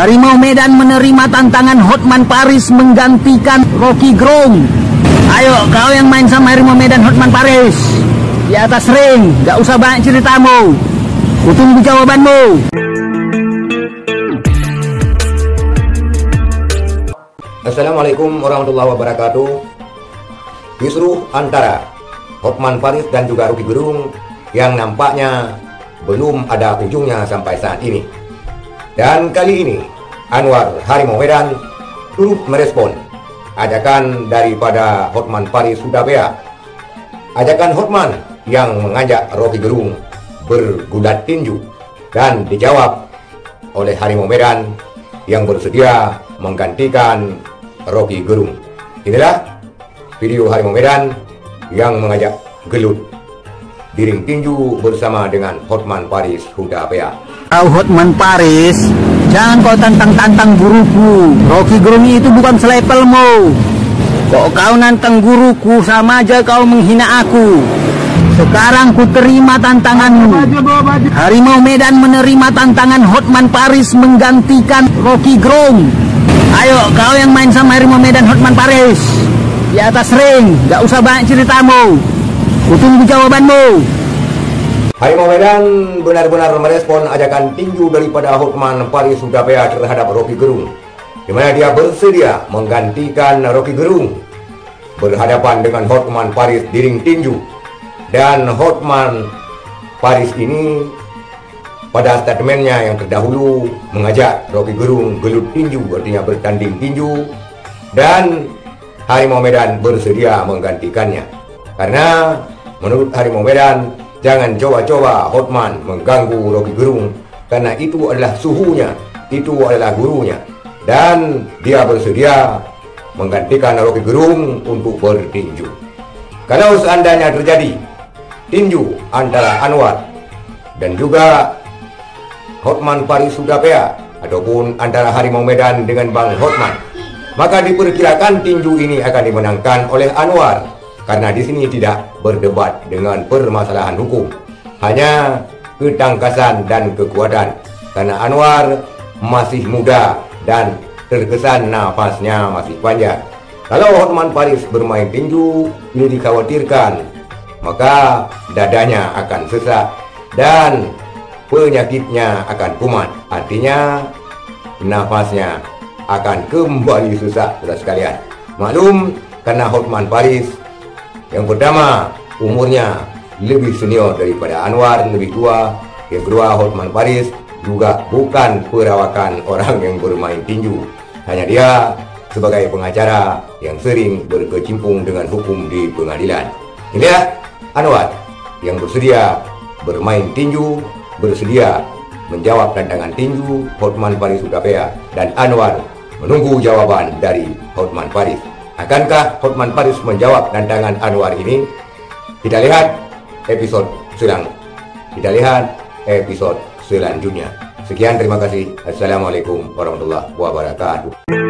Harimau Medan menerima tantangan Hotman Paris menggantikan Rocky Gerung. Ayo kau yang main sama Harimau Medan Hotman Paris di atas ring, gak usah banyak ceritamu. Kutunggu jawabanmu. Assalamualaikum warahmatullahi wabarakatuh. Kisruh antara Hotman Paris dan juga Rocky Gerung yang nampaknya belum ada ujungnya sampai saat ini. Dan kali ini Anwar Harimau Medan turut merespon ajakan daripada Hotman Paris Hutapea. Ajakan Hotman yang mengajak Rocky Gerung bergulat tinju, dan dijawab oleh Harimau Medan yang bersedia menggantikan Rocky Gerung. Inilah video Harimau Medan yang mengajak gelut di ring tinju bersama dengan Hotman Paris Hutapea. Kau Hotman Paris, jangan kau tantang-tantang guruku. Rocky Gerung itu bukan selepelmu. Kok kau nantang guruku, sama aja kau menghina aku. Sekarang ku terima tantanganmu. Harimau Medan menerima tantangan Hotman Paris menggantikan Rocky Gerung. Ayo kau yang main sama Harimau Medan Hotman Paris di atas ring, gak usah banyak ceritamu. Kutunggu jawabanmu. Harimau Medan benar-benar merespon ajakan tinju daripada Hotman Paris Hutapea terhadap Rocky Gerung, di mana dia bersedia menggantikan Rocky Gerung berhadapan dengan Hotman Paris di ring tinju. Dan Hotman Paris ini pada statementnya yang terdahulu mengajak Rocky Gerung gelut tinju, artinya bertanding tinju, dan Harimau Medan bersedia menggantikannya. Karena menurut Harimau Medan, jangan coba-coba Hotman mengganggu Rocky Gerung, karena itu adalah suhunya, itu adalah gurunya, dan dia bersedia menggantikan Rocky Gerung untuk bertinju. Kalau seandainya terjadi tinju antara Anwar dan juga Hotman Paris Hutapea, ataupun antara Harimau Medan dengan Bang Hotman, maka diperkirakan tinju ini akan dimenangkan oleh Anwar, karena di sini tidak berdebat dengan permasalahan hukum, hanya ketangkasan dan kekuatan, karena Anwar masih muda dan terkesan nafasnya masih panjang. Kalau Hotman Paris bermain tinju, ini dikhawatirkan maka dadanya akan sesak dan penyakitnya akan kumat, artinya nafasnya akan kembali susah, saudara sekalian. Maklum, karena Hotman Paris yang pertama umurnya lebih senior daripada Anwar, lebih tua. Yang kedua, Hotman Paris juga bukan perawakan orang yang bermain tinju, hanya dia sebagai pengacara yang sering berkecimpung dengan hukum di pengadilan. Inilah Anwar yang bersedia bermain tinju, bersedia menjawab tantangan tinju Hotman Paris Hutapea, dan Anwar menunggu jawaban dari Hotman Paris. Akankah Hotman Paris menjawab tantangan Anwar ini? Kita lihat episode selanjutnya. Sekian, terima kasih. Assalamualaikum warahmatullahi wabarakatuh.